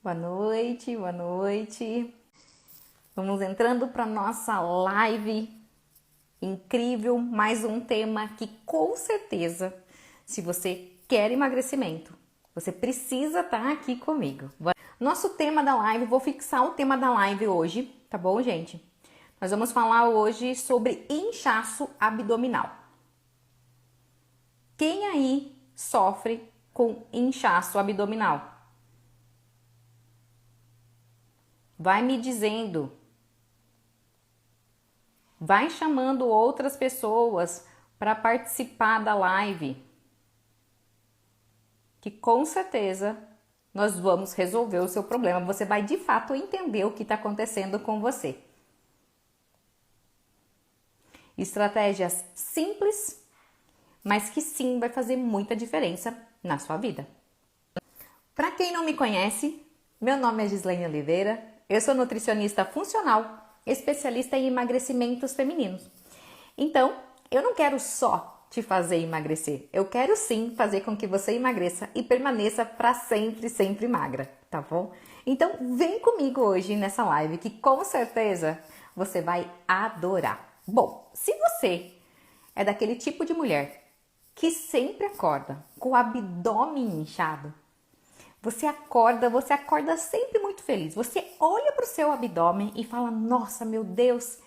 Boa noite, boa noite. Vamos entrando para nossa live incrível, mais um tema que com certeza, se você quer emagrecimento, você precisa estar aqui comigo. Nosso tema da live, vou fixar o tema da live hoje, tá bom, gente? Nós vamos falar hoje sobre inchaço abdominal. Quem aí sofre com inchaço abdominal? Vai me dizendo, vai chamando outras pessoas para participar da live, que com certeza nós vamos resolver o seu problema. Você vai de fato entender o que está acontecendo com você. Estratégias simples, mas que sim vai fazer muita diferença na sua vida. Para quem não me conhece, meu nome é Gislaine Oliveira, eu sou nutricionista funcional, especialista em emagecimentos femininos. Então, eu não quero só te fazer emagrecer, eu quero sim fazer com que você emagreça e permaneça para sempre, sempre magra, tá bom? Então, vem comigo hoje nessa live que com certeza você vai adorar. Bom, se você é daquele tipo de mulher que sempre acorda com o abdômen inchado, você acorda sempre muito feliz. Você olha para o seu abdômen e fala, nossa, meu Deus,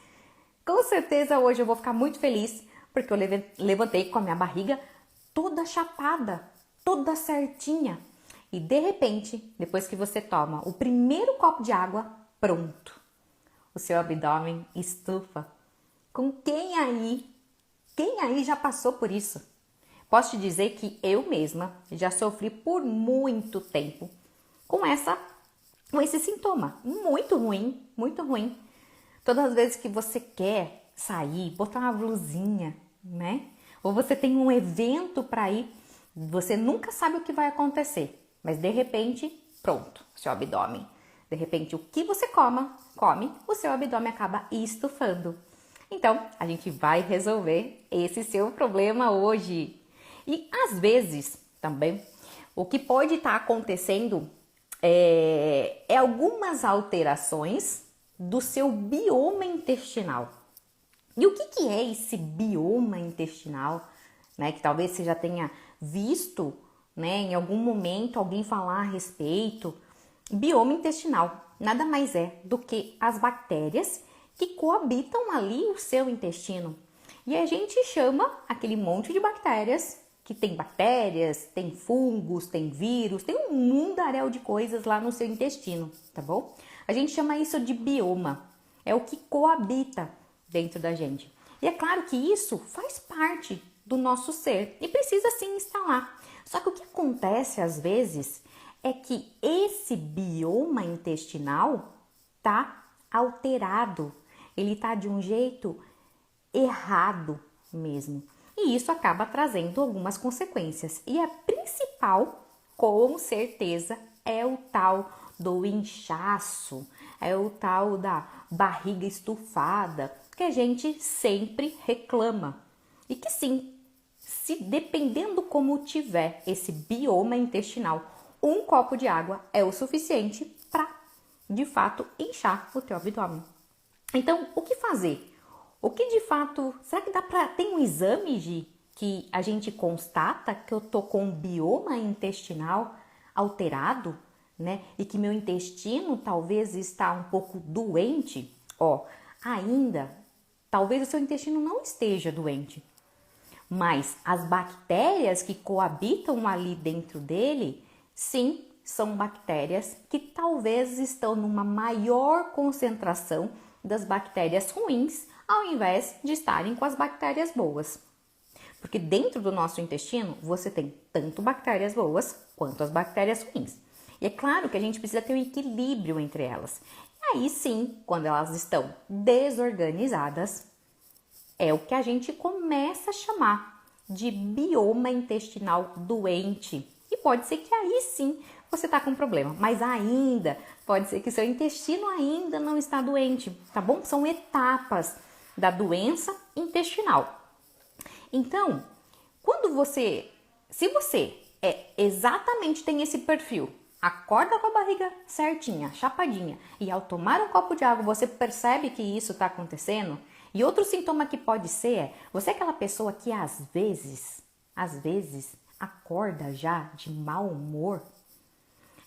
com certeza hoje eu vou ficar muito feliz porque eu levantei com a minha barriga toda chapada, toda certinha. E de repente, depois que você toma o primeiro copo de água, pronto. O seu abdômen estufa. Com quem aí já passou por isso? Posso te dizer que eu mesma já sofri por muito tempo com esse sintoma. Muito ruim, muito ruim. Todas as vezes que você quer sair, botar uma blusinha, né? Ou você tem um evento para ir, você nunca sabe o que vai acontecer. Mas de repente, pronto, seu abdômen. De repente, o que você come, o seu abdômen acaba estufando. Então, a gente vai resolver esse seu problema hoje. E às vezes também o que pode estar acontecendo é algumas alterações do seu bioma intestinal. E o que é esse bioma intestinal, né? Que talvez você já tenha visto, né, em algum momento alguém falar a respeito. Bioma intestinal nada mais é do que as bactérias que coabitam ali o seu intestino. E a gente chama aquele monte de bactérias, que tem bactérias, tem fungos, tem vírus, tem um mundaréu de coisas lá no seu intestino, tá bom? A gente chama isso de bioma, é o que coabita dentro da gente. E é claro que isso faz parte do nosso ser e precisa sim estar lá. Só que o que acontece às vezes é que esse bioma intestinal tá alterado, ele tá de um jeito errado mesmo. E isso acaba trazendo algumas consequências. E a principal, com certeza, é o tal do inchaço, é o tal da barriga estufada, que a gente sempre reclama. E que sim, se dependendo como tiver esse bioma intestinal, um copo de água é o suficiente para, de fato, inchar o teu abdômen. Então, o que fazer? O que de fato, será que tem um exame, Gi, que a gente constata que eu tô com um bioma intestinal alterado, né? E que meu intestino talvez está um pouco doente? Talvez o seu intestino não esteja doente, mas as bactérias que coabitam ali dentro dele, sim, são bactérias que talvez estão numa maior concentração das bactérias ruins, ao invés de estarem com as bactérias boas. Porque dentro do nosso intestino, você tem tanto bactérias boas quanto as bactérias ruins. E é claro que a gente precisa ter um equilíbrio entre elas. E aí sim, quando elas estão desorganizadas, é o que a gente começa a chamar de bioma intestinal doente. E pode ser que aí sim você está com problema, mas ainda pode ser que seu intestino ainda não está doente, tá bom? São etapas da doença intestinal. Então, se você exatamente tem esse perfil, acorda com a barriga certinha, chapadinha, e ao tomar um copo de água você percebe que isso está acontecendo. E outro sintoma que pode ser é, você é aquela pessoa que às vezes, acorda já de mau humor.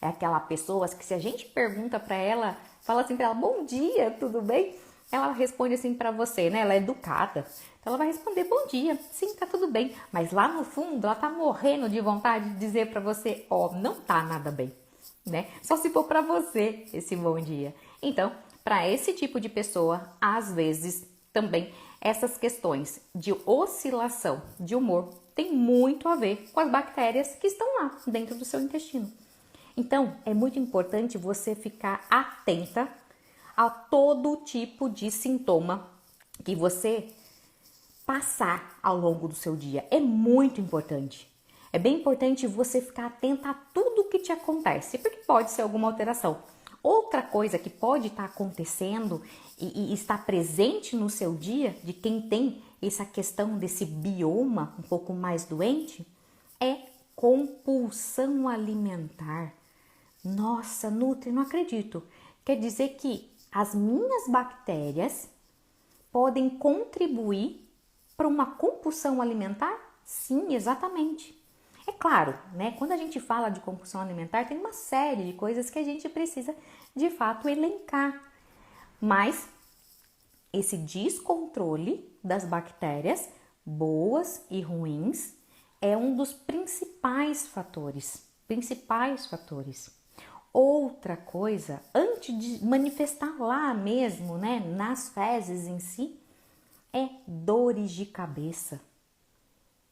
É aquela pessoa que se a gente pergunta para ela, fala assim para ela, bom dia, tudo bem? Ela responde assim para você, né? Ela é educada. Então ela vai responder bom dia, sim, tá tudo bem. Mas lá no fundo ela tá morrendo de vontade de dizer para você, ó, não tá nada bem, né? Só se for para você esse bom dia. Então, para esse tipo de pessoa, às vezes também essas questões de oscilação de humor tem muito a ver com as bactérias que estão lá dentro do seu intestino. Então, é muito importante você ficar atenta a todo tipo de sintoma que você passar ao longo do seu dia. É muito importante. É bem importante você ficar atenta a tudo que te acontece, porque pode ser alguma alteração. Outra coisa que pode estar acontecendo e estar presente no seu dia, de quem tem essa questão desse bioma um pouco mais doente, é compulsão alimentar. Nossa, Nutri, não acredito. Quer dizer que as minhas bactérias podem contribuir para uma compulsão alimentar? Sim, exatamente. É claro, né? Quando a gente fala de compulsão alimentar, tem uma série de coisas que a gente precisa, de fato, elencar. Mas esse descontrole das bactérias, boas e ruins, é um dos principais fatores. Outra coisa, antes de manifestar lá mesmo, né, nas fezes em si, é dores de cabeça.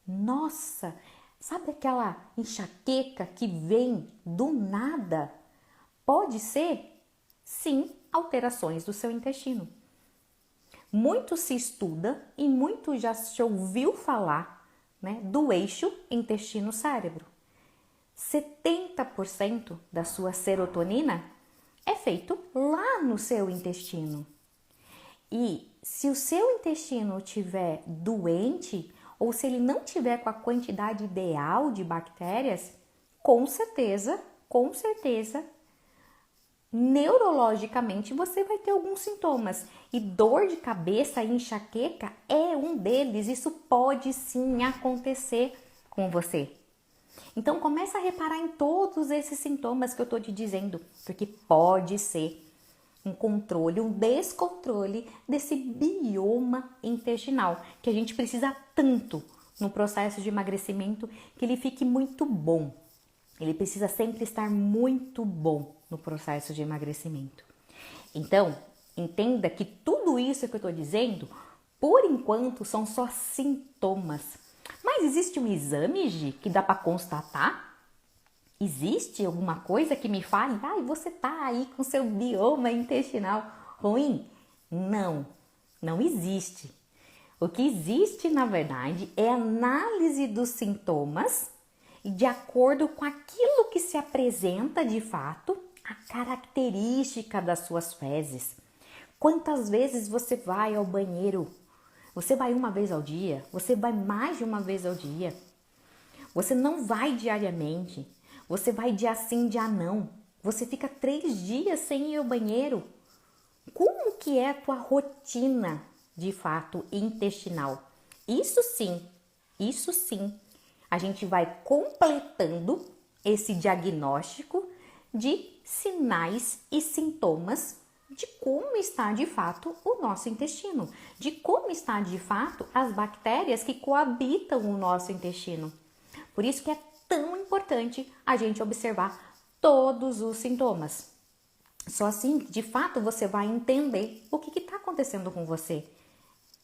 Nossa, sabe aquela enxaqueca que vem do nada? Pode ser, sim, alterações do seu intestino. Muito se estuda e muito já se ouviu falar, né, do eixo intestino-cérebro. 70% da sua serotonina é feito lá no seu intestino. E se o seu intestino estiver doente, ou se ele não tiver com a quantidade ideal de bactérias, com certeza, neurologicamente você vai ter alguns sintomas. E dor de cabeça e enxaqueca é um deles. Isso pode sim acontecer com você. Então começa a reparar em todos esses sintomas que eu estou te dizendo, porque pode ser um controle, um descontrole desse bioma intestinal, que a gente precisa tanto no processo de emagrecimento que ele fique muito bom. Ele precisa sempre estar muito bom no processo de emagrecimento. Então, entenda que tudo isso que eu estou dizendo, por enquanto, são só sintomas. Mas existe um exame, Gi, que dá para constatar? Existe alguma coisa que me fale, você tá aí com seu bioma intestinal ruim? Não existe. O que existe, na verdade, é a análise dos sintomas e de acordo com aquilo que se apresenta de fato, a característica das suas fezes. Quantas vezes você vai ao banheiro? Você vai uma vez ao dia? Você vai mais de uma vez ao dia? Você não vai diariamente? Você vai dia sim, dia não? Você fica 3 dias sem ir ao banheiro? Como que é a tua rotina, de fato, intestinal? Isso sim, a gente vai completando esse diagnóstico de sinais e sintomas de como está de fato o nosso intestino, de como está de fato as bactérias que coabitam o nosso intestino. Por isso que é tão importante a gente observar todos os sintomas. Só assim, de fato, você vai entender o que está acontecendo com você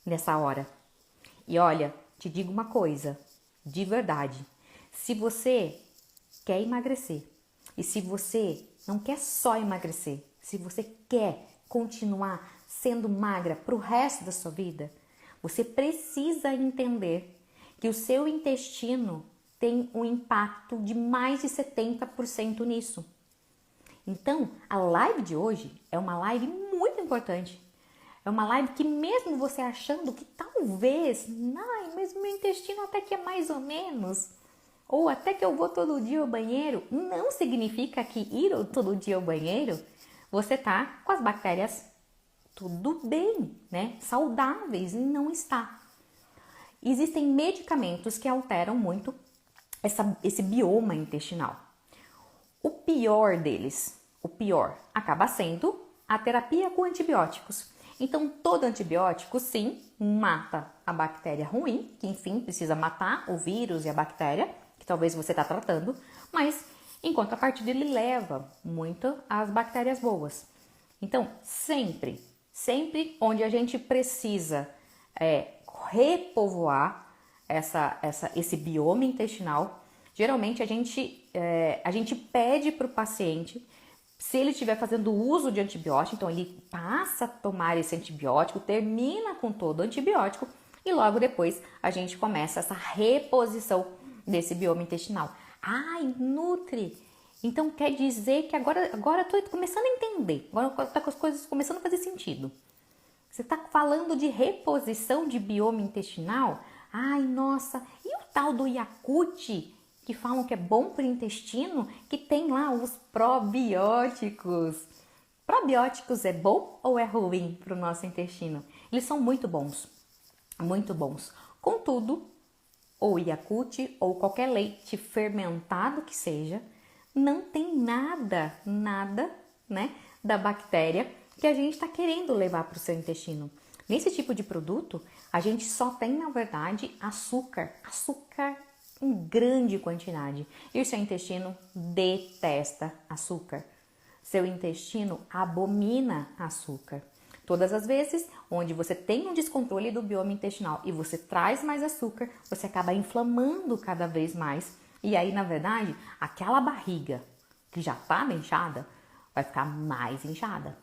nessa hora. E olha, te digo uma coisa, de verdade, se você quer emagrecer e se você não quer só emagrecer, se você quer continuar sendo magra para o resto da sua vida, você precisa entender que o seu intestino tem um impacto de mais de 70% nisso. Então, a live de hoje é uma live muito importante. É uma live que mesmo você achando que talvez, mas meu intestino até que é mais ou menos, ou até que eu vou todo dia ao banheiro, não significa que ir todo dia ao banheiro, você tá com as bactérias tudo bem, né? Saudáveis, não está. Existem medicamentos que alteram muito esse bioma intestinal. O pior deles, o pior, acaba sendo a terapia com antibióticos. Então, todo antibiótico, sim, mata a bactéria ruim, que enfim precisa matar o vírus e a bactéria, que talvez você está tratando, mas em contrapartida ele leva muito as bactérias boas. Então, sempre onde a gente precisa repovoar esse bioma intestinal, geralmente a gente pede para o paciente, se ele estiver fazendo uso de antibiótico, então ele passa a tomar esse antibiótico, termina com todo o antibiótico e logo depois a gente começa essa reposição desse bioma intestinal. Ai, nutre! Então quer dizer que agora eu tô começando a entender, agora tá com as coisas começando a fazer sentido. Você está falando de reposição de bioma intestinal? Ai, nossa, e o tal do Yakult, que falam que é bom para o intestino, que tem lá os probióticos. Probióticos é bom ou é ruim para o nosso intestino? Eles são muito bons, muito bons. Contudo, ou Yakult ou qualquer leite fermentado que seja, não tem nada, né, da bactéria que a gente está querendo levar para o seu intestino. Nesse tipo de produto, a gente só tem, na verdade, açúcar em grande quantidade. E o seu intestino detesta açúcar. Seu intestino abomina açúcar. Todas as vezes onde você tem um descontrole do bioma intestinal e você traz mais açúcar, você acaba inflamando cada vez mais. E aí, na verdade, aquela barriga que já está inchada, vai ficar mais inchada.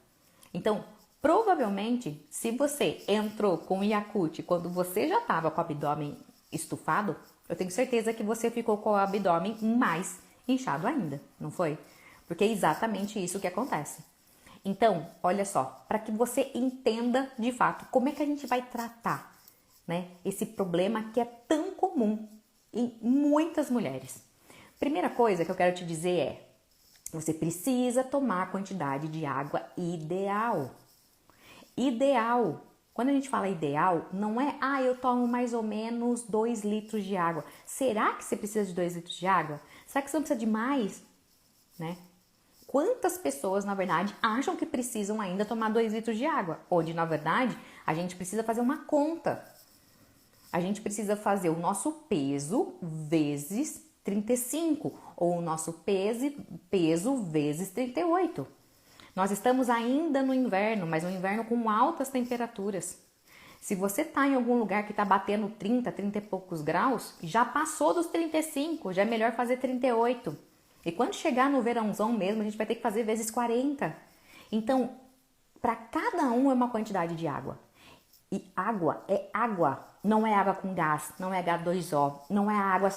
Então, provavelmente, se você entrou com o Yakult quando você já estava com o abdômen estufado, eu tenho certeza que você ficou com o abdômen mais inchado ainda, não foi? Porque é exatamente isso que acontece. Então, olha só, para que você entenda de fato como é que a gente vai tratar, né, esse problema que é tão comum em muitas mulheres. Primeira coisa que eu quero te dizer é: você precisa tomar a quantidade de água ideal. Ideal. Quando a gente fala ideal, não é, eu tomo mais ou menos 2 litros de água. Será que você precisa de 2 litros de água? Será que você não precisa de mais? Né? Quantas pessoas, na verdade, acham que precisam ainda tomar 2 litros de água? Onde, na verdade, a gente precisa fazer uma conta. A gente precisa fazer o nosso peso vezes 35, ou o nosso peso vezes 38. Nós estamos ainda no inverno, mas no inverno com altas temperaturas. Se você está em algum lugar que está batendo 30 e poucos graus, já passou dos 35, já é melhor fazer 38. E quando chegar no verãozão mesmo, a gente vai ter que fazer vezes 40. Então, para cada um é uma quantidade de água. E água é água, não é água com gás, não é H2O, não é água,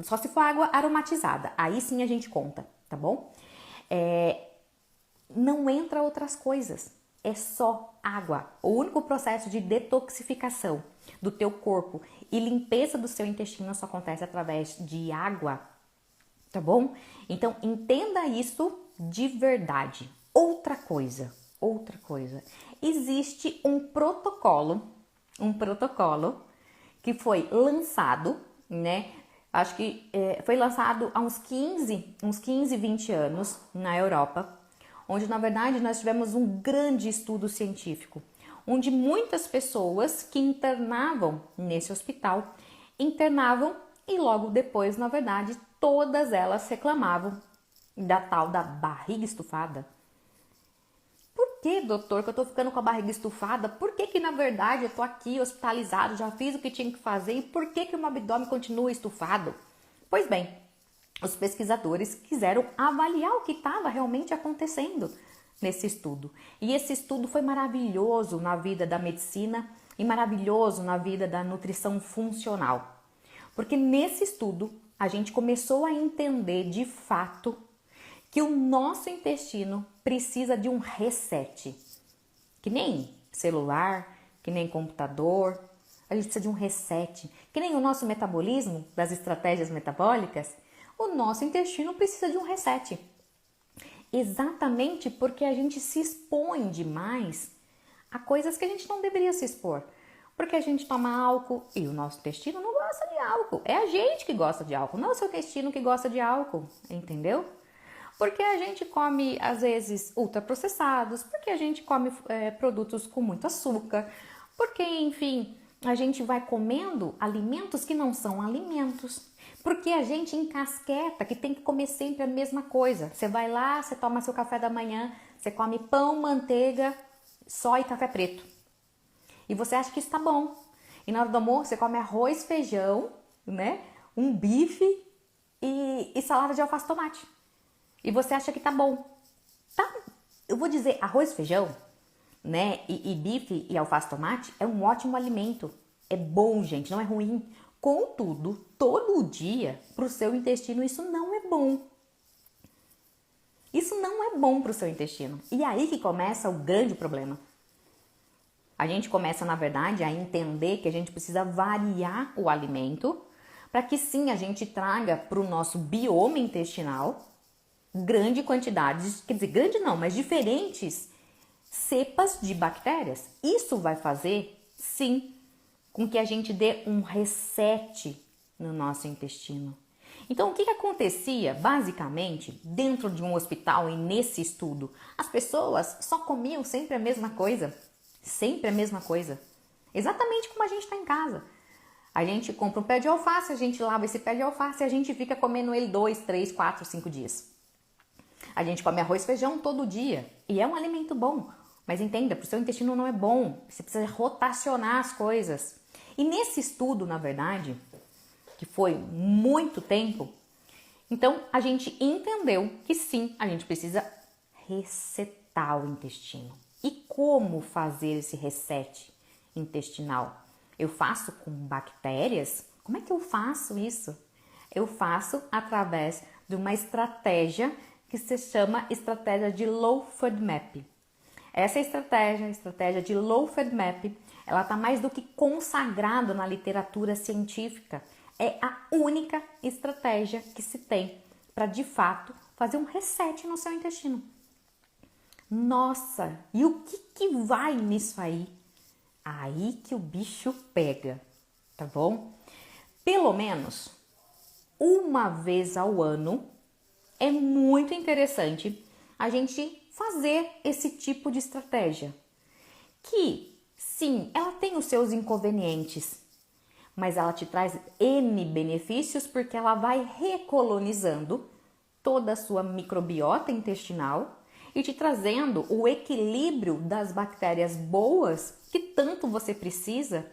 só se for água aromatizada, aí sim a gente conta, tá bom? Não entra outras coisas, é só água. O único processo de detoxificação do teu corpo e limpeza do seu intestino só acontece através de água, tá bom? Então entenda isso de verdade. Outra coisa, existe um protocolo que foi lançado, né? Acho que foi lançado há uns 15, 20 anos na Europa, onde na verdade nós tivemos um grande estudo científico, onde muitas pessoas que internavam nesse hospital, internavam e logo depois, na verdade, todas elas reclamavam da tal da barriga estufada. Por que, doutor, que eu tô ficando com a barriga estufada? Por que na verdade eu tô aqui hospitalizado, já fiz o que tinha que fazer e por que o meu abdômen continua estufado? Pois bem, os pesquisadores quiseram avaliar o que estava realmente acontecendo nesse estudo. E esse estudo foi maravilhoso na vida da medicina e maravilhoso na vida da nutrição funcional. Porque nesse estudo a gente começou a entender de fato que o nosso intestino precisa de um reset. Que nem celular, que nem computador. a gente precisa de um reset. Que nem o nosso metabolismo, das estratégias metabólicas, o nosso intestino precisa de um reset. Exatamente porque a gente se expõe demais a coisas que a gente não deveria se expor. Porque a gente toma álcool e o nosso intestino não gosta de álcool. É a gente que gosta de álcool, não é o seu intestino que gosta de álcool, entendeu? Porque a gente come, às vezes, ultraprocessados, porque a gente come produtos com muito açúcar, porque, enfim, a gente vai comendo alimentos que não são alimentos. Porque a gente encasqueta que tem que comer sempre a mesma coisa. Você vai lá, você toma seu café da manhã, você come pão, manteiga, só e café preto. E você acha que isso tá bom. E na hora do almoço você come arroz, feijão, né? Um bife e salada de alface e tomate. E você acha que tá bom. Tá, eu vou dizer, arroz, feijão, né? E bife e alface e tomate é um ótimo alimento. É bom, gente, não é ruim. Contudo, todo dia, para o seu intestino, isso não é bom. Isso não é bom para o seu intestino. E aí que começa o grande problema. A gente começa, na verdade, a entender que a gente precisa variar o alimento para que sim a gente traga para o nosso bioma intestinal grande quantidade, quer dizer, grande não, mas diferentes cepas de bactérias. Isso vai fazer, sim, com que a gente dê um reset no nosso intestino. Então, o que acontecia, basicamente, dentro de um hospital e nesse estudo? As pessoas só comiam sempre a mesma coisa. Sempre a mesma coisa. Exatamente como a gente está em casa. A gente compra um pé de alface, a gente lava esse pé de alface e a gente fica comendo ele 2, 3, 4, 5 dias. A gente come arroz e feijão todo dia. E é um alimento bom. Mas entenda, para o seu intestino não é bom. Você precisa rotacionar as coisas. E nesse estudo, na verdade, que foi muito tempo, então a gente entendeu que sim, a gente precisa resetar o intestino. E como fazer esse reset intestinal? Eu faço com bactérias? Como é que eu faço isso? Eu faço através de uma estratégia que se chama estratégia de Low FODMAP. Essa estratégia, a estratégia de Low FODMAP, ela está mais do que consagrada na literatura científica. É a única estratégia que se tem para, de fato, fazer um reset no seu intestino. Nossa, e o que vai nisso aí? Aí que o bicho pega, tá bom? Pelo menos uma vez ao ano é muito interessante a gente fazer esse tipo de estratégia. Que, sim, ela tem os seus inconvenientes, mas ela te traz N benefícios porque ela vai recolonizando toda a sua microbiota intestinal e te trazendo o equilíbrio das bactérias boas que tanto você precisa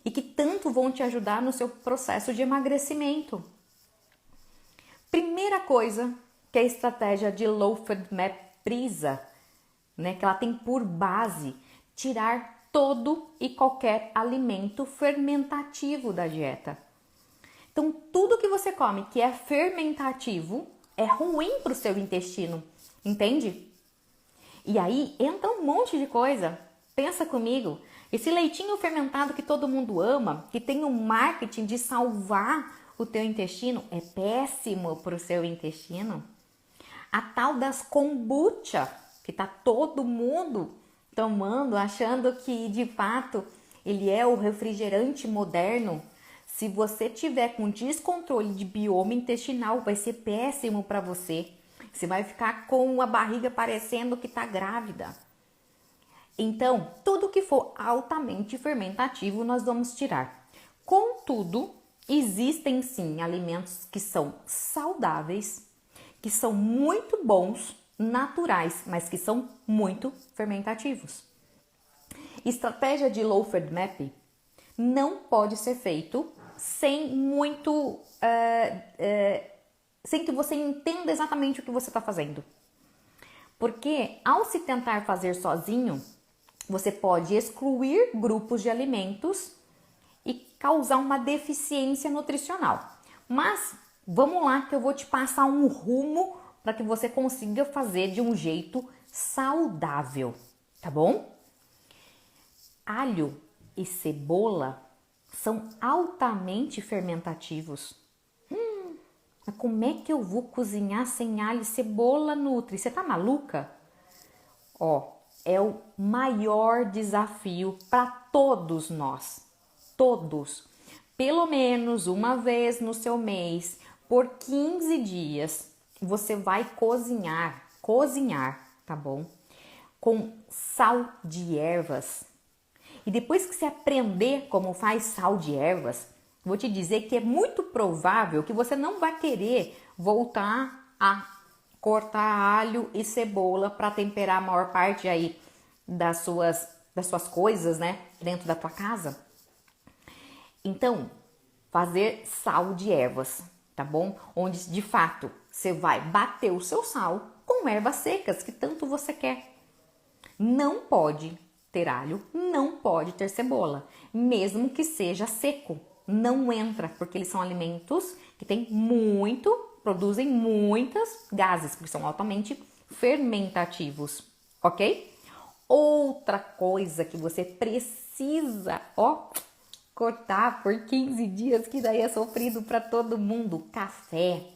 e que tanto vão te ajudar no seu processo de emagrecimento. Primeira coisa que a estratégia de Low FODMAP prisa, né, que ela tem por base tirar todo e qualquer alimento fermentativo da dieta. Então, tudo que você come que é fermentativo é ruim para o seu intestino, entende? E aí entra um monte de coisa. Pensa comigo, esse leitinho fermentado que todo mundo ama, que tem um marketing de salvar o teu intestino, é péssimo para o seu intestino. A tal das kombucha, que tá todo mundo tomando, achando que de fato ele é o refrigerante moderno. Se você tiver com descontrole de bioma intestinal, vai ser péssimo para você. Você vai ficar com a barriga parecendo que tá grávida. Então, tudo que for altamente fermentativo nós vamos tirar. Contudo, existem sim alimentos que são saudáveis, que são muito bons, naturais, mas que são muito fermentativos. Estratégia de Low FODMAP não pode ser feito sem muito, sem que você entenda exatamente o que você está fazendo. Porque ao se tentar fazer sozinho, você pode excluir grupos de alimentos e causar uma deficiência nutricional. Mas vamos lá que eu vou te passar um rumo para que você consiga fazer de um jeito saudável, tá bom? Alho e cebola são altamente fermentativos. Mas como é que eu vou cozinhar sem alho e cebola, Nutri? Você tá maluca? Ó, é o maior desafio para todos nós. Todos. Pelo menos uma vez no seu mês, por 15 dias, você vai cozinhar, tá bom? Com sal de ervas. E depois que você aprender como faz sal de ervas, vou te dizer que é muito provável que você não vai querer voltar a cortar alho e cebola para temperar a maior parte aí das suas coisas, né, dentro da tua casa. Então, fazer sal de ervas, tá bom? Onde de fato você vai bater o seu sal com ervas secas que tanto você quer. Não pode ter alho, não pode ter cebola, mesmo que seja seco. Não entra, porque eles são alimentos que produzem muitas gases, porque são altamente fermentativos, ok? Outra coisa que você precisa, cortar por 15 dias, que daí é sofrido para todo mundo, café.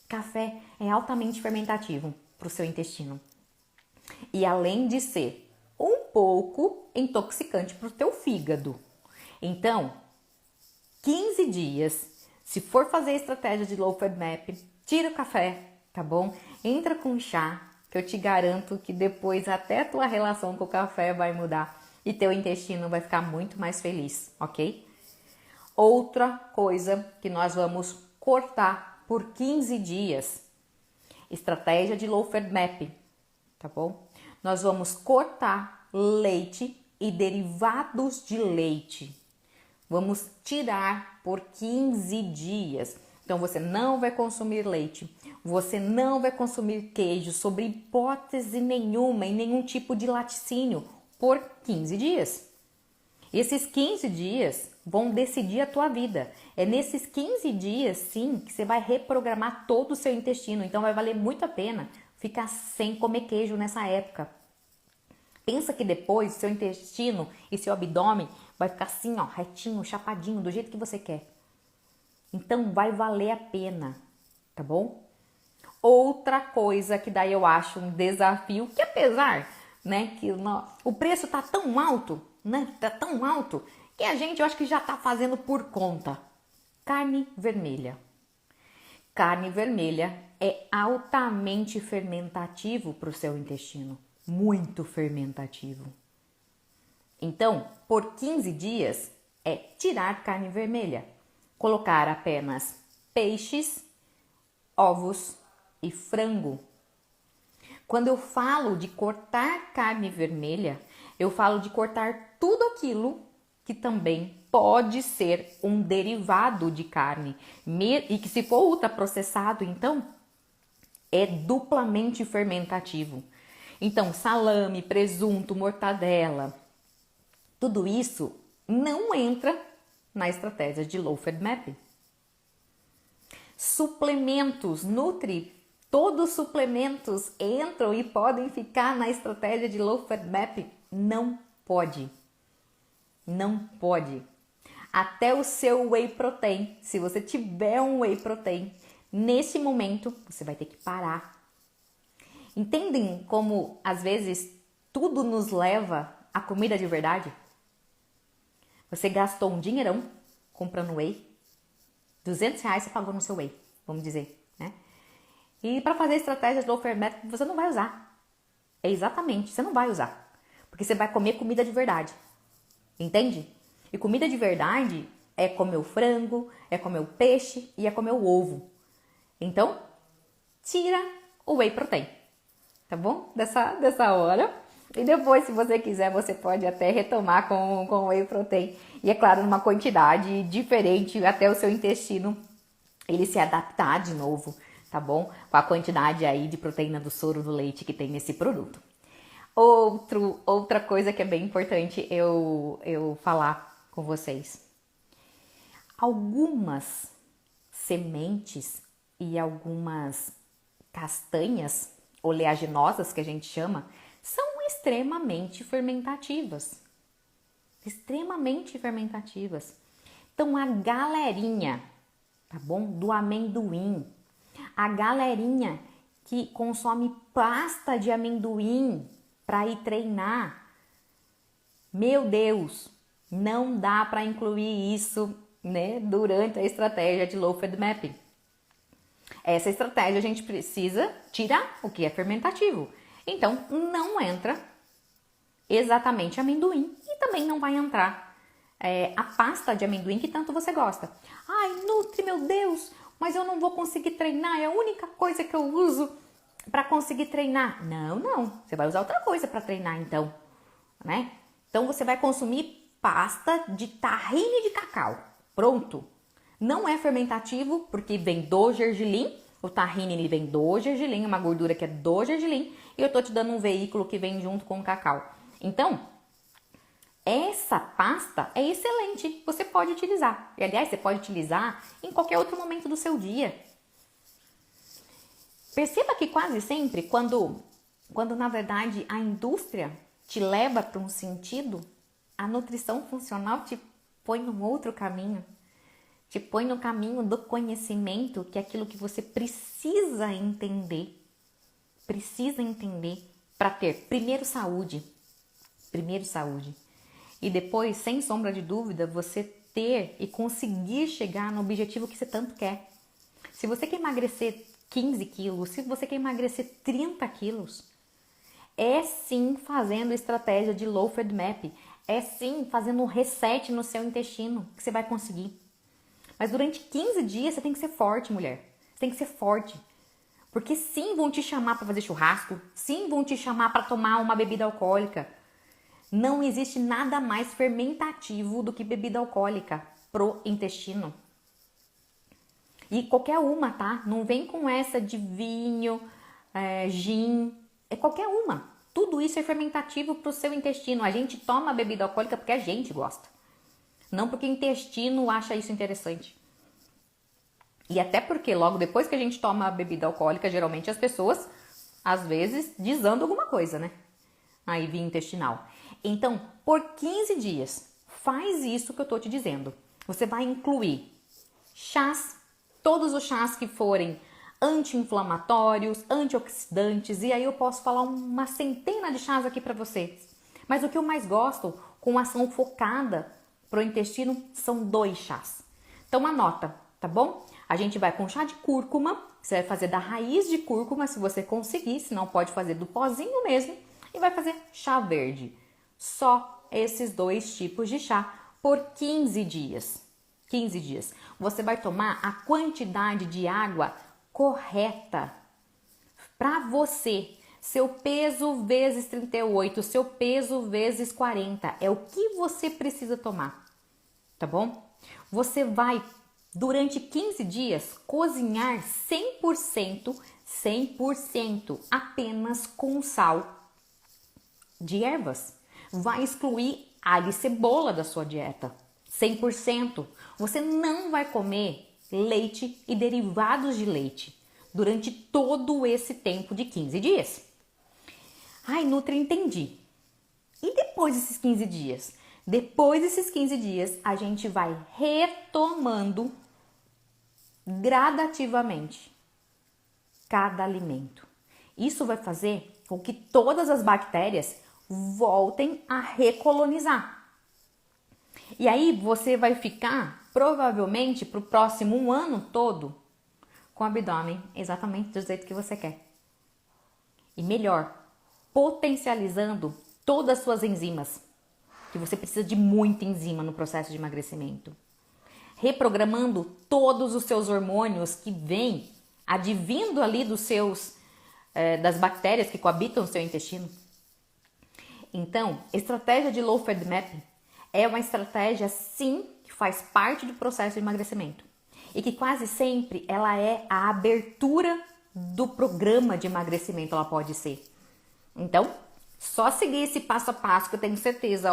Café é altamente fermentativo para o seu intestino. E além de ser um pouco intoxicante para o teu fígado. Então, 15 dias, se for fazer a estratégia de Low FODMAP, tira o café, tá bom? Entra com chá, que eu te garanto que depois até a tua relação com o café vai mudar e teu intestino vai ficar muito mais feliz, ok? Outra coisa que nós vamos cortar por 15 dias, estratégia de Low FODMAP, tá bom? Nós vamos cortar leite e derivados de leite. Vamos tirar por 15 dias. Então, você não vai consumir leite, você não vai consumir queijo, sob hipótese nenhuma, em nenhum tipo de laticínio, por 15 dias. Esses 15 dias vão decidir a tua vida. É nesses 15 dias, sim, que você vai reprogramar todo o seu intestino. Então, vai valer muito a pena ficar sem comer queijo nessa época. Pensa que depois seu intestino e seu abdômen vai ficar assim, ó, retinho, chapadinho, do jeito que você quer. Então vai valer a pena, tá bom? Outra coisa que daí eu acho um desafio, que apesar, né, que o preço tá tão alto, né, tá tão alto, que a gente, eu acho que já tá fazendo por conta. Carne vermelha. Carne vermelha é altamente fermentativo para o seu intestino. Muito fermentativo. Então, por 15 dias é tirar carne vermelha, colocar apenas peixes, ovos e frango. Quando eu falo de cortar carne vermelha, eu falo de cortar tudo aquilo que também pode ser um derivado de carne e que se for ultraprocessado, então é duplamente fermentativo. Então, salame, presunto, mortadela, tudo isso não entra na estratégia de Low FODMAP. Suplementos, Nutri, todos os suplementos entram e podem ficar na estratégia de Low FODMAP? Não pode. Não pode. Até o seu whey protein, se você tiver um whey protein, nesse momento você vai ter que parar. Entendem como, às vezes, tudo nos leva à comida de verdade? Você gastou um dinheirão comprando whey, R$200 você pagou no seu whey, vamos dizer, né? E para fazer estratégias low FODMAP, você não vai usar. Exatamente, você não vai usar. Porque você vai comer comida de verdade. Entende? E comida de verdade é comer o frango, é comer o peixe e é comer o ovo. Então, tira o whey protein. Tá bom? Dessa hora. E depois, se você quiser, você pode até retomar com whey protein. E é claro, numa quantidade diferente, até o seu intestino ele se adaptar de novo, tá bom? Com a quantidade aí de proteína do soro do leite que tem nesse produto. Outra coisa que é bem importante eu falar com vocês. Algumas sementes e algumas castanhas oleaginosas, que a gente chama, são extremamente fermentativas. Extremamente fermentativas. Então a galerinha, tá bom? Do amendoim, a galerinha que consome pasta de amendoim para ir treinar, meu Deus, não dá para incluir isso, né, durante a estratégia de Low FODMAP. Essa estratégia a gente precisa tirar o que é fermentativo. Então, não entra exatamente amendoim e também não vai entrar a pasta de amendoim que tanto você gosta. Ai, Nutri, meu Deus, mas eu não vou conseguir treinar, é a única coisa que eu uso para conseguir treinar. Não, você vai usar outra coisa para treinar então, né? Então, você vai consumir pasta de tahine de cacau. Pronto. Não é fermentativo, porque vem do gergelim. O tahine ele vem do gergelim, uma gordura que é do gergelim. E eu tô te dando um veículo que vem junto com o cacau. Então, essa pasta é excelente. Você pode utilizar. E, aliás, você pode utilizar em qualquer outro momento do seu dia. Perceba que quase sempre, quando na verdade a indústria te leva para um sentido, a nutrição funcional te põe num outro caminho. Te põe no caminho do conhecimento, que é aquilo que você precisa entender para ter primeiro saúde, e depois, sem sombra de dúvida, você ter e conseguir chegar no objetivo que você tanto quer. Se você quer emagrecer 15 quilos, se você quer emagrecer 30 quilos, é sim fazendo estratégia de Low FODMAP, é sim fazendo um reset no seu intestino que você vai conseguir. Mas durante 15 dias você tem que ser forte, mulher. Você tem que ser forte. Porque sim vão te chamar para fazer churrasco, sim vão te chamar para tomar uma bebida alcoólica. Não existe nada mais fermentativo do que bebida alcoólica pro intestino. E qualquer uma, tá? Não vem com essa de vinho, gin, é qualquer uma. Tudo isso é fermentativo pro seu intestino. A gente toma bebida alcoólica porque a gente gosta. Não porque o intestino acha isso interessante. E até porque logo depois que a gente toma a bebida alcoólica, geralmente as pessoas, às vezes, desandam alguma coisa, né? Aí via intestinal. Então, por 15 dias, faz isso que eu tô te dizendo. Você vai incluir chás, todos os chás que forem anti-inflamatórios, antioxidantes, e aí eu posso falar uma centena de chás aqui para vocês. Mas o que eu mais gosto, com ação focada pro intestino, são 2 chás. Então anota, tá bom? A gente vai com chá de cúrcuma, você vai fazer da raiz de cúrcuma, se você conseguir, se não pode fazer do pozinho mesmo, e vai fazer chá verde. Só esses 2 tipos de chá por 15 dias. 15 dias. Você vai tomar a quantidade de água correta para você. Seu peso vezes 38, seu peso vezes 40 é o que você precisa tomar, tá bom? Você vai, durante 15 dias, cozinhar 100% apenas com sal de ervas. Vai excluir alho e cebola da sua dieta, 100%. Você não vai comer leite e derivados de leite durante todo esse tempo de 15 dias. Ai, Nutri, entendi. E depois desses 15 dias? Depois desses 15 dias, a gente vai retomando gradativamente cada alimento. Isso vai fazer com que todas as bactérias voltem a recolonizar. E aí você vai ficar, provavelmente, para o próximo ano todo, com o abdômen exatamente do jeito que você quer. E melhor, potencializando todas as suas enzimas, que você precisa de muita enzima no processo de emagrecimento. Reprogramando todos os seus hormônios que vêm advindo ali dos seus, das bactérias que coabitam o seu intestino. Então, estratégia de Low FODMAP é uma estratégia, sim, que faz parte do processo de emagrecimento. E que quase sempre ela é a abertura do programa de emagrecimento, ela pode ser. Então, só seguir esse passo a passo que eu tenho certeza,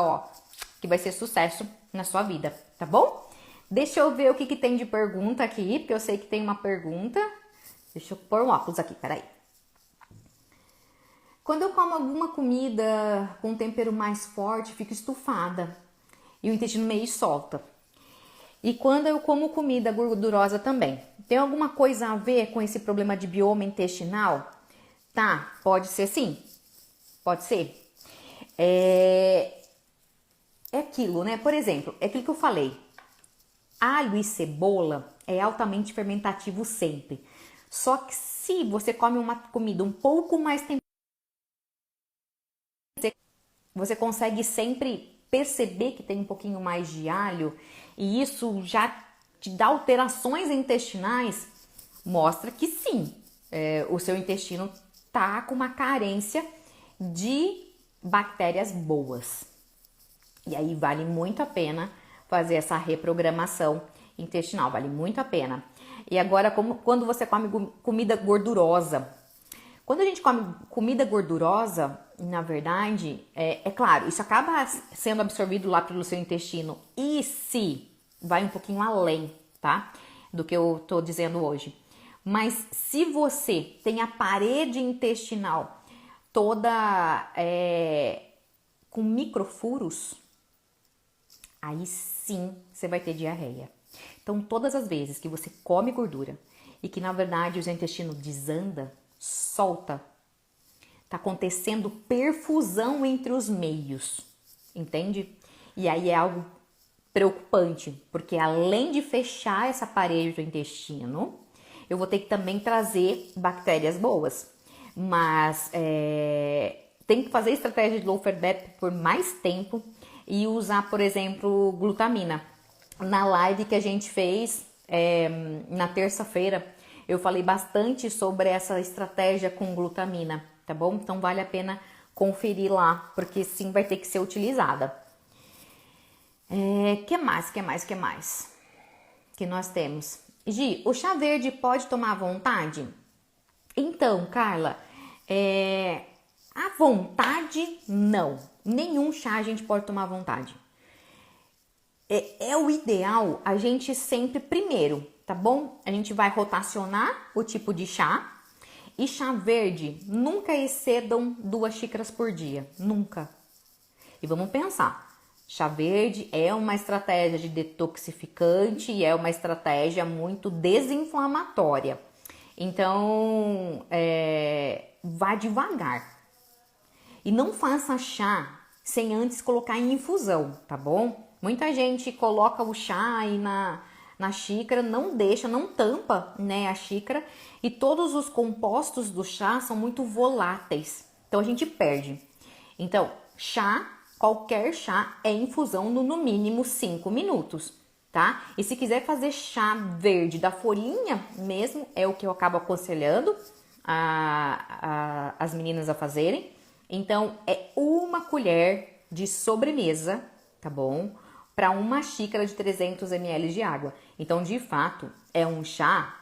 que vai ser sucesso na sua vida, tá bom? Deixa eu ver o que tem de pergunta aqui, porque eu sei que tem uma pergunta. Deixa eu pôr um óculos aqui, peraí. Quando eu como alguma comida com um tempero mais forte, fico estufada e o intestino meio solta. e quando eu como comida gordurosa também. Tem alguma coisa a ver com esse problema de bioma intestinal? Tá, pode ser sim, pode ser. É aquilo, né? Por exemplo, é aquilo que eu falei. Alho e cebola é altamente fermentativo sempre. Só que se você come uma comida um pouco mais temperada, você consegue sempre perceber que tem um pouquinho mais de alho e isso já te dá alterações intestinais, mostra que sim, o seu intestino tá com uma carência de bactérias boas. E aí vale muito a pena fazer essa reprogramação intestinal, vale muito a pena. E agora, quando você come comida gordurosa, quando a gente come comida gordurosa, na verdade, é claro, isso acaba sendo absorvido lá pelo seu intestino e se vai um pouquinho além, tá? Do que eu tô dizendo hoje. Mas se você tem a parede intestinal toda com microfuros, aí sim você vai ter diarreia. Então, todas as vezes que você come gordura e que na verdade o seu intestino desanda, solta, tá acontecendo perfusão entre os meios, entende? E aí é algo preocupante, porque além de fechar essa parede do intestino, eu vou ter que também trazer bactérias boas. Mas tem que fazer estratégia de low FODMAP por mais tempo e usar, por exemplo, glutamina. Na live que a gente fez na terça-feira, eu falei bastante sobre essa estratégia com glutamina, tá bom? Então vale a pena conferir lá, porque sim vai ter que ser utilizada. Que mais que nós temos? Gi, o chá verde pode tomar à vontade? Então, Carla, à vontade não. Nenhum chá a gente pode tomar à vontade. É o ideal a gente sempre primeiro, tá bom? A gente vai rotacionar o tipo de chá. E chá verde nunca excedam 2 xícaras por dia, nunca. E vamos pensar, chá verde é uma estratégia de detoxificante e é uma estratégia muito desinflamatória. Então, vá devagar. E não faça chá sem antes colocar em infusão, tá bom? Muita gente coloca o chá aí na xícara, não deixa, não tampa, né, a xícara, e todos os compostos do chá são muito voláteis, então a gente perde. Então, chá, qualquer chá é infusão no mínimo 5 minutos, tá? E se quiser fazer chá verde da folhinha mesmo, é o que eu acabo aconselhando as meninas a fazerem. Então, é 1 colher de sobremesa, tá bom? Para 1 xícara de 300 ml de água. Então, de fato, é um chá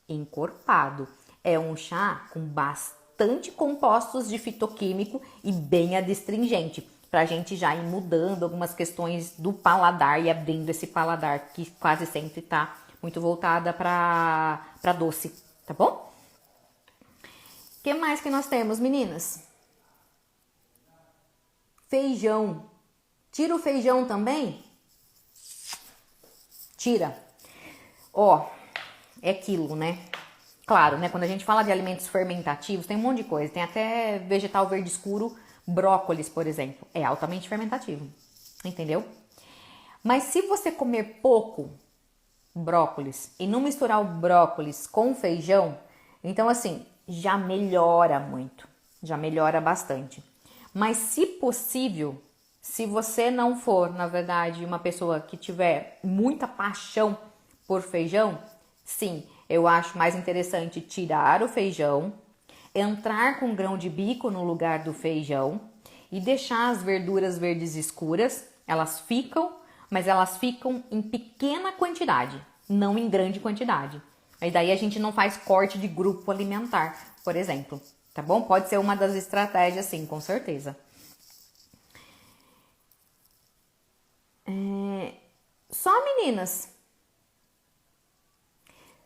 encorpado. É um chá com bastante compostos de fitoquímico e bem adstringente. Para a gente já ir mudando algumas questões do paladar e abrindo esse paladar que quase sempre tá muito voltada para doce, tá bom? O que mais que nós temos, meninas? Feijão. Tira o feijão também? Tira. Ó, é aquilo, né? Claro, né? Quando a gente fala de alimentos fermentativos, tem um monte de coisa. Tem até vegetal verde escuro, brócolis, por exemplo. É altamente fermentativo. Entendeu? Mas se você comer pouco brócolis e não misturar o brócolis com feijão, então assim, já melhora muito. Já melhora bastante. Mas se possível, se você não for, na verdade, uma pessoa que tiver muita paixão por feijão, sim, eu acho mais interessante tirar o feijão, entrar com grão de bico no lugar do feijão e deixar as verduras verdes escuras. Elas ficam, mas elas ficam em pequena quantidade, não em grande quantidade. E daí a gente não faz corte de grupo alimentar, por exemplo, tá bom? Pode ser uma das estratégias, sim, com certeza. Só meninas.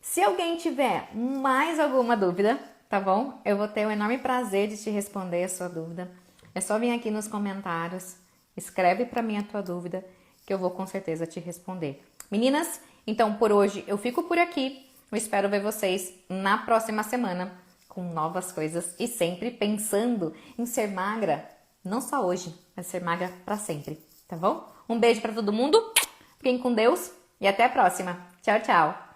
Se alguém tiver mais alguma dúvida, tá bom? Eu vou ter o enorme prazer de te responder a sua dúvida. É só vir aqui nos comentários, escreve para mim a tua dúvida, que eu vou com certeza te responder. Meninas, então por hoje eu fico por aqui. Eu espero ver vocês na próxima semana com novas coisas e sempre pensando em ser magra, não só hoje, mas ser magra para sempre, tá bom? Um beijo para todo mundo, fiquem com Deus e até a próxima. Tchau, tchau!